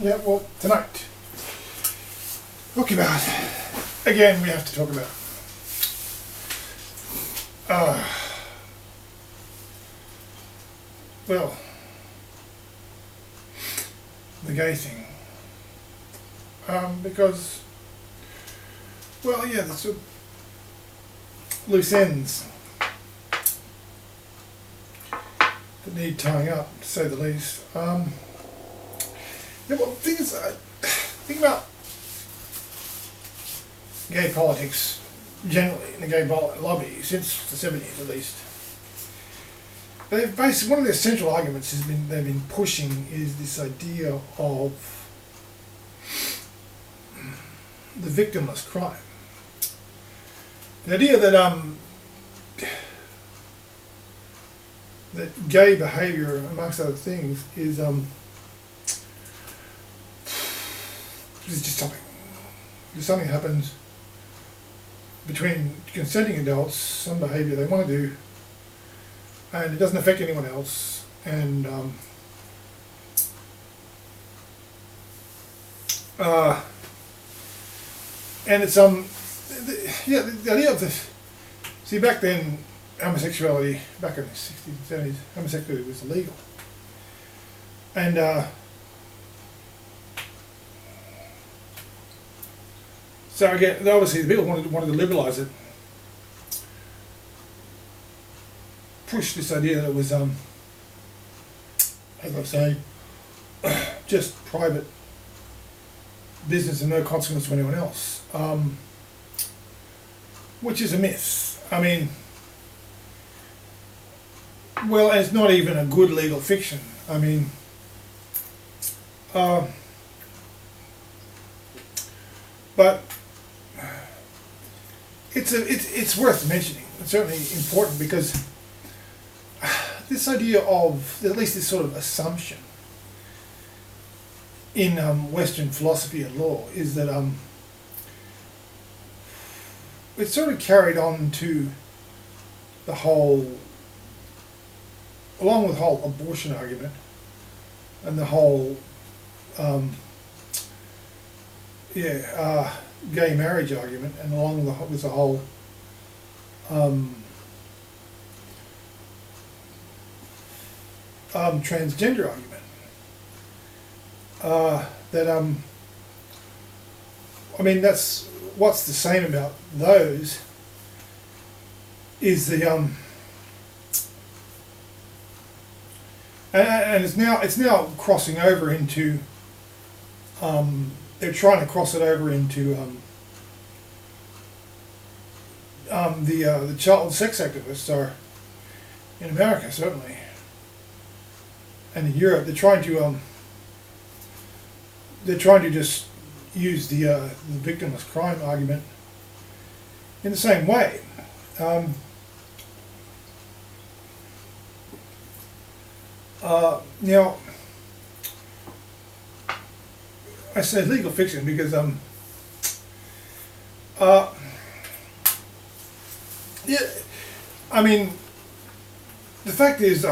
Yeah, well, tonight, talk about, again, we have to talk about, well, the gay thing. Because, well, yeah, there's sort of loose ends that need tying up, to say the least. Yeah, well, the thing is, think about gay politics generally, in the gay lobby, since the 70s at least. They've basically, one of their central arguments has been, they've been pushing is this idea of the victimless crime. The idea that that gay behaviour, amongst other things, is just something. If something happens between consenting adults, some behaviour they want to do, and it doesn't affect anyone else, and it's yeah, the idea of this. See, back then, homosexuality, back in the 60s and 70s, homosexuality was illegal, and so again, obviously, the people wanted to liberalise it, push this idea that it was, as I say, just private business and no consequence to anyone else, which is a myth. I mean, well, it's not even a good legal fiction. I mean, but it's worth mentioning. It's certainly important because this idea of, at least this sort of assumption in Western philosophy and law is that it's sort of carried on to the whole, along with the whole abortion argument and the whole gay marriage argument, and along with the whole transgender argument, that I mean, that's what's the same about those is the and it's now crossing over into they're trying to cross it over into the child sex activists are in America, certainly, and in Europe. They're trying to just use the victimless crime argument in the same way. Now, I say legal fiction because yeah, I mean, the fact is,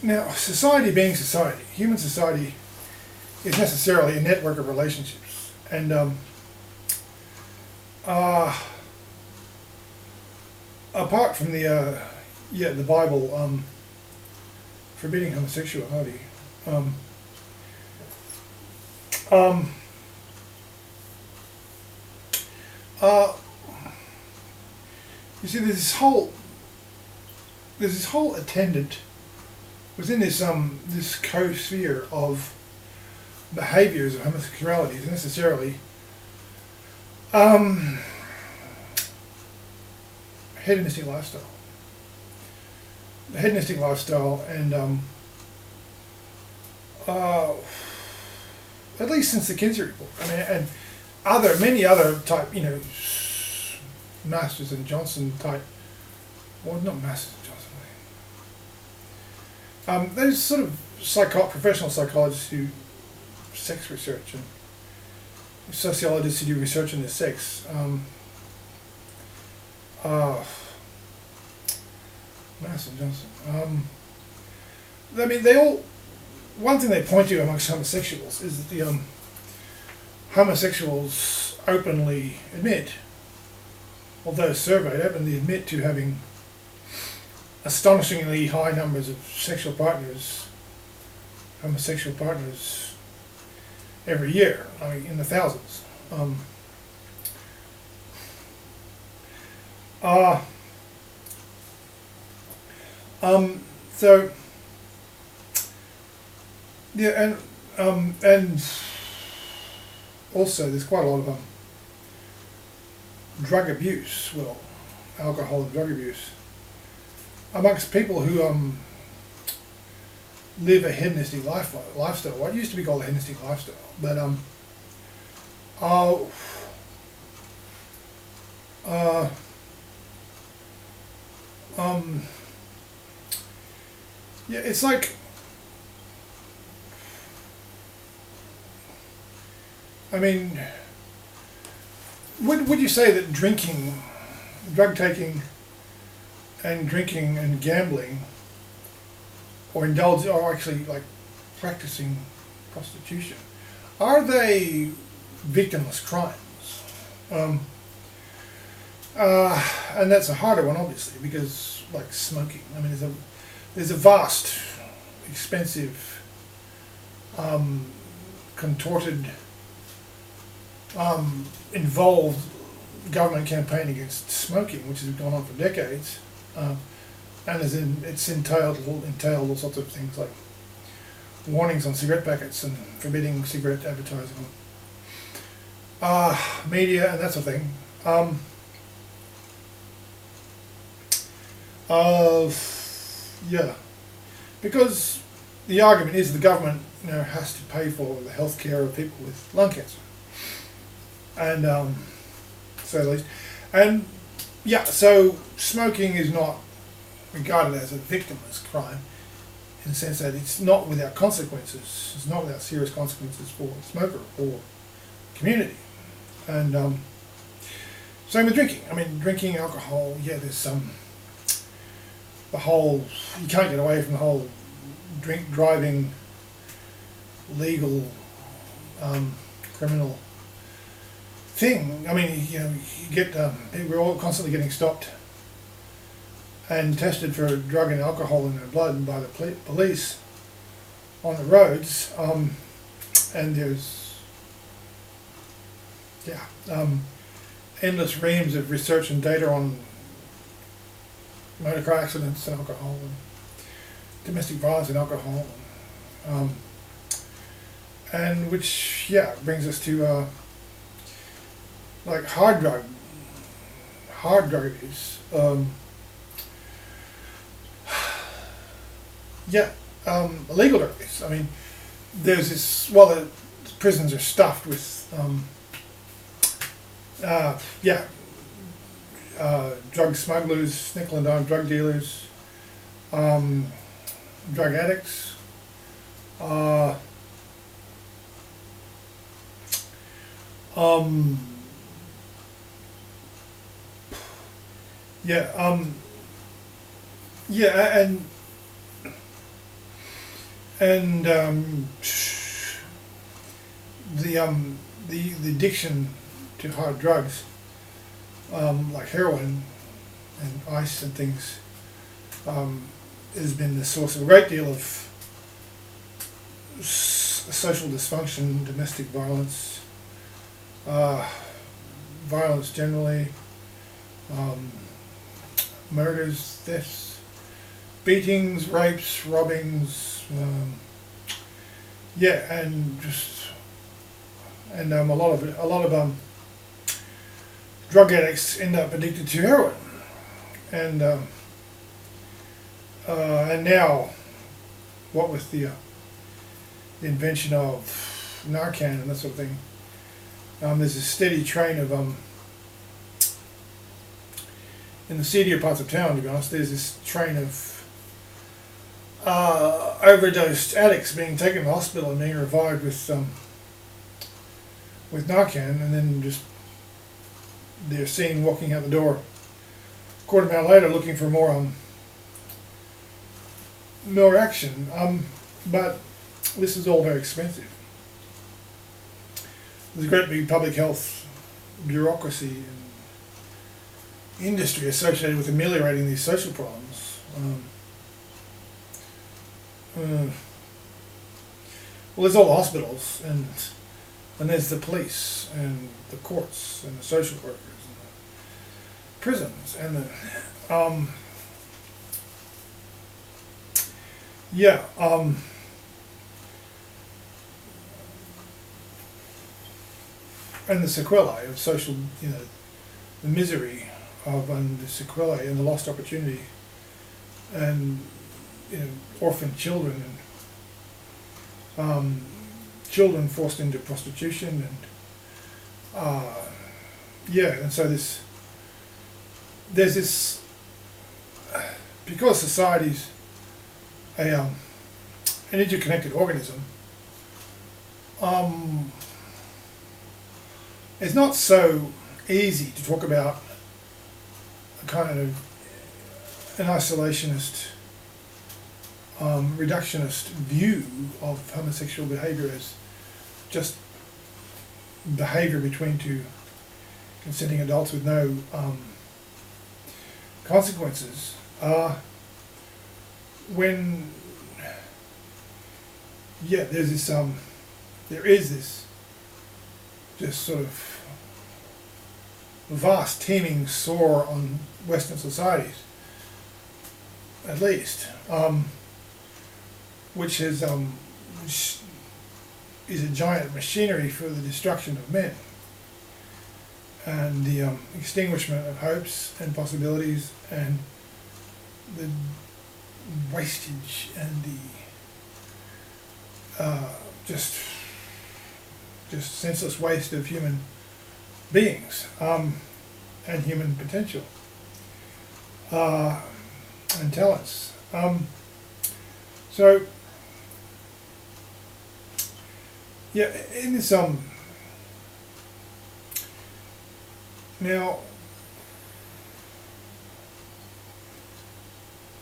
now, society being society, human society is necessarily a network of relationships, and apart from the Bible forbidding homosexuality, you see, there's this whole attendant within this this co-sphere of behaviours of homosexuality is necessarily hedonistic lifestyle. The hedonistic lifestyle, and at least since the Kinsey Report, I mean, and many other type, Masters and Johnson type, well, not Masters and Johnson. Those sort of professional psychologists who sex research and sociologists who do research into sex. Masters and Johnson. I mean, they all one thing they point to amongst homosexuals is that the homosexuals openly admit, although surveyed, openly admit to having astonishingly high numbers of sexual partners, homosexual partners, every year. I mean, in the thousands. So yeah, and also there's quite a lot of drug abuse. Well, alcohol and drug abuse amongst people who live a hedonistic lifestyle. What used to be called a hedonistic lifestyle, but yeah, it's like, I mean, would you say that drinking, drug taking, and drinking and gambling, or actually like practicing prostitution, are they victimless crimes? And that's a harder one, obviously, because like smoking, I mean, there's a vast, expensive, contorted, involved government campaign against smoking, which has gone on for decades, and it's entailed all sorts of things like warnings on cigarette packets and forbidding cigarette advertising, media and that sort of thing. Yeah, because the argument is the government, has to pay for the health care of people with lung cancer, and so at least, and yeah, so smoking is not regarded as a victimless crime in the sense that it's not without consequences. It's not without serious consequences for the smoker or community, and same with drinking. I mean, drinking alcohol. Yeah, there's the whole, you can't get away from the whole driving legal criminal thing. I mean, you get we're all constantly getting stopped and tested for drug and alcohol in their blood by the police on the roads, and there's endless reams of research and data on motor car accidents and alcohol, and domestic violence and alcohol, and which brings us to like hard drug abuse. Illegal drug abuse. I mean, there's this. Well, the prisons are stuffed with drug smugglers, nickel and dime drug dealers, drug addicts, the addiction to hard drugs, like heroin and ice and things, has been the source of a great deal of social dysfunction, domestic violence, violence generally, murders, thefts, beatings, rapes, robbings, and a lot of drug addicts end up addicted to heroin, and now, what with the invention of Narcan and that sort of thing, there's a steady train of in the seedier parts of town, to be honest, there's this train of overdosed addicts being taken to the hospital and being revived with Narcan, and then just they're seen walking out the door a quarter mile later looking for more action. But this is all very expensive. There's a great big public health bureaucracy and industry associated with ameliorating these social problems. Well, there's all the hospitals, and there's the police, and the courts, and the social workers, and the prisons, and the and the sequelae of social, the misery of and the sequelae and the lost opportunity, and orphan children, and children forced into prostitution, and and so there's this, because society's an interconnected organism. It's not so easy to talk about a kind of an isolationist, reductionist view of homosexual behaviour as just behaviour between two consenting adults with no consequences. When there is this just sort of vast teeming sore on Western societies, at least, which is a giant machinery for the destruction of men and the extinguishment of hopes and possibilities, and the wastage and the just senseless waste of human beings, and human potential, and talents. So in this now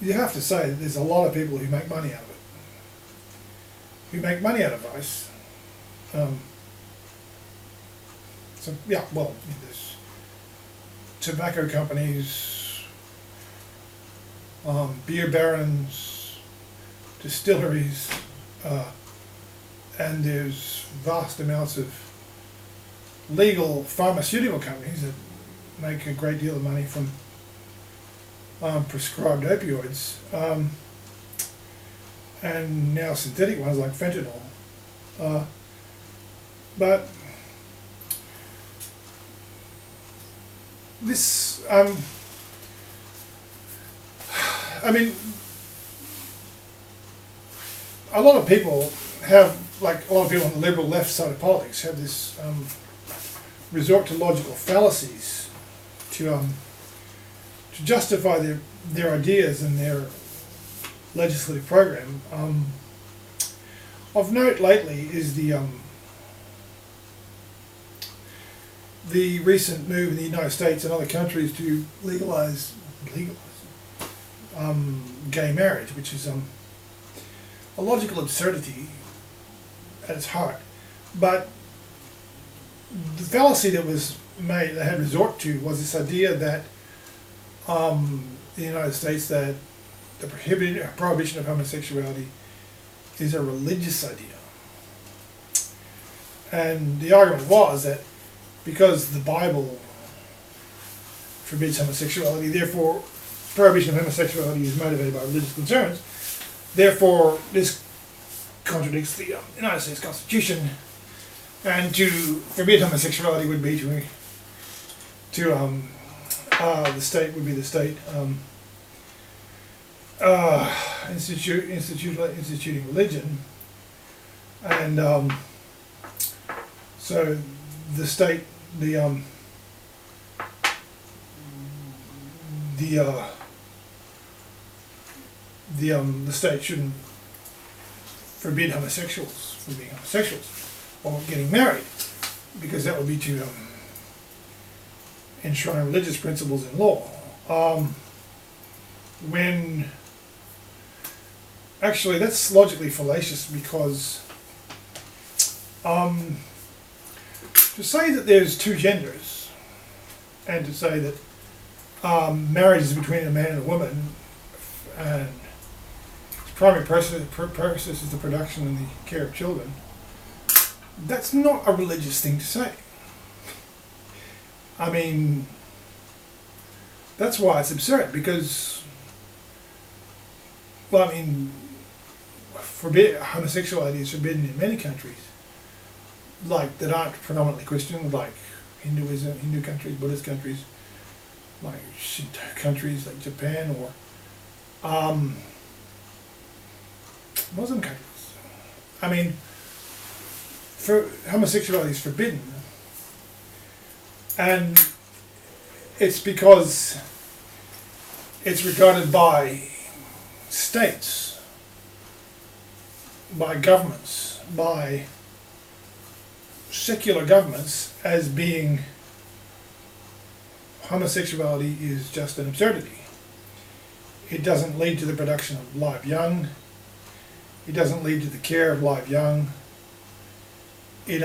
you have to say that there's a lot of people who make money out of it, who make money out of vice. There's tobacco companies, beer barons, distilleries, and there's vast amounts of legal pharmaceutical companies that make a great deal of money from prescribed opioids, and now synthetic ones like fentanyl. But this, a lot of people have, like a lot of people on the liberal left side of politics, have this resort to logical fallacies to justify their ideas and their legislative program. Of note lately is the recent move in the United States and other countries to legalize gay marriage, which is a logical absurdity at its heart. But the fallacy that was made, they had resort to, was this idea that in the United States that the prohibition of homosexuality is a religious idea. And the argument was that because the Bible forbids homosexuality, therefore prohibition of homosexuality is motivated by religious concerns, therefore this contradicts the United States Constitution, and to forbid homosexuality would be the state would be the state instituting religion, and so the state the state shouldn't forbid homosexuals from being homosexuals or getting married, because that would be to enshrine religious principles in law. actually, that's logically fallacious because to say that there's two genders and to say that marriage is between a man and a woman and its primary purpose is the production and the care of children, that's not a religious thing to say. I mean, that's why it's absurd, because, well, I mean, homosexuality is forbidden in many countries, like, that aren't predominantly Christian, like Hindu countries, Buddhist countries, like Shinto countries like Japan, or Muslim countries. I mean, homosexuality is forbidden, and it's because it's regarded by states, by governments, by secular governments as being homosexuality is just an absurdity. It doesn't lead to the production of live young. It doesn't lead to the care of live young. It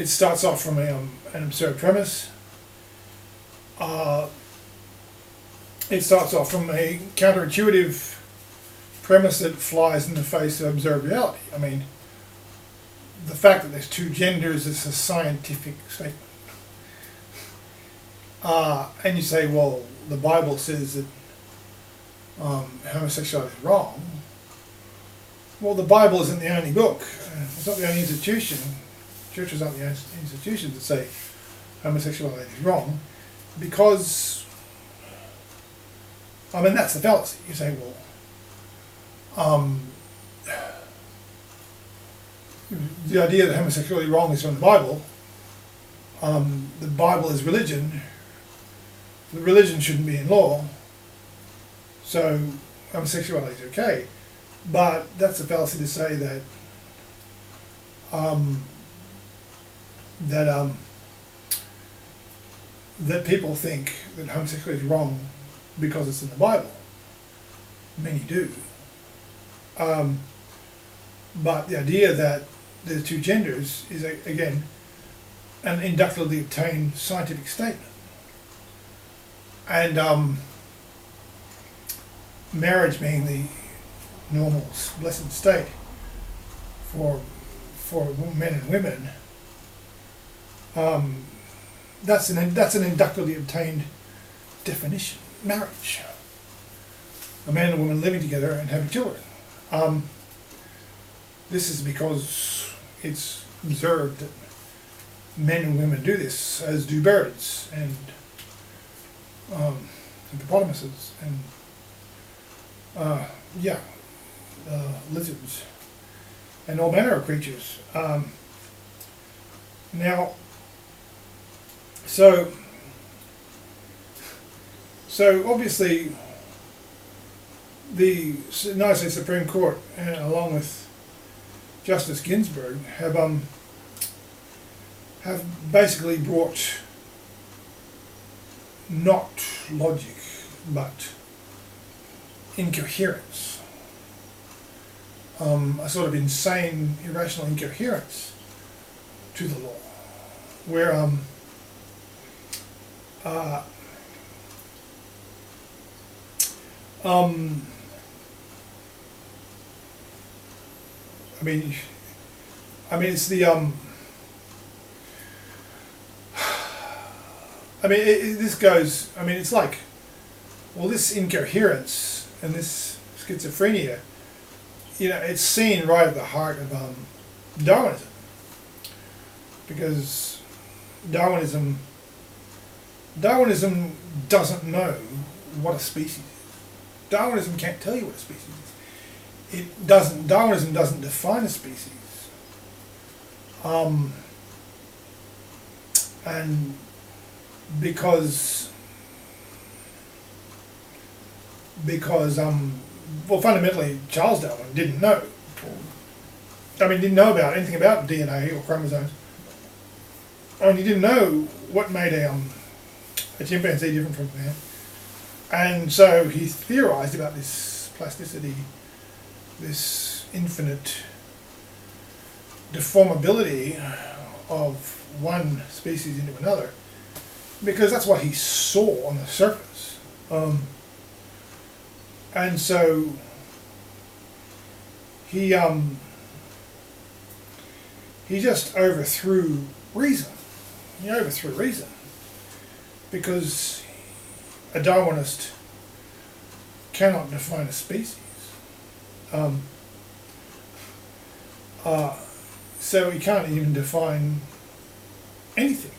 starts off from an absurd premise. It starts off from a counterintuitive premise that flies in the face of observed reality. I mean, the fact that there's two genders is a scientific statement. And you say, well, the Bible says that homosexuality is wrong. Well, the Bible isn't the only book. It's not the only institution. Churches aren't the only institutions that say homosexuality is wrong, because, I mean, that's the fallacy. You say, well, the idea that homosexuality is wrong is from the Bible. The Bible is religion. The religion shouldn't be in law. So homosexuality is okay. But that's a fallacy to say that that people think that homosexuality is wrong because it's in the Bible. Many do. But the idea that there's two genders is, again, an inductively obtained scientific statement. And marriage being the normal, blessed state for men and women, that's an inductively obtained definition. Marriage. A man and a woman living together and having children. This is because it's observed that men and women do this, as do birds and hippopotamuses and lizards and all manner of creatures. Now, so obviously the United States Supreme Court, along with Justice Ginsburg, have basically brought not logic but incoherence, a sort of insane, irrational incoherence to the law, where I mean, it's the this goes. I mean, it's like, well, this incoherence and this schizophrenia, it's seen right at the heart of Darwinism, because Darwinism doesn't know what a species is. Darwinism can't tell you what a species is. Darwinism doesn't define a species. And because fundamentally Charles Darwin didn't know. Didn't know about anything about DNA or chromosomes. He didn't know what made a chimpanzee different from a man. And so he theorized about this plasticity, this infinite deformability of one species into another, because that's what he saw on the surface. And so he just overthrew reason. He overthrew reason because a Darwinist cannot define a species. So he can't even define anything.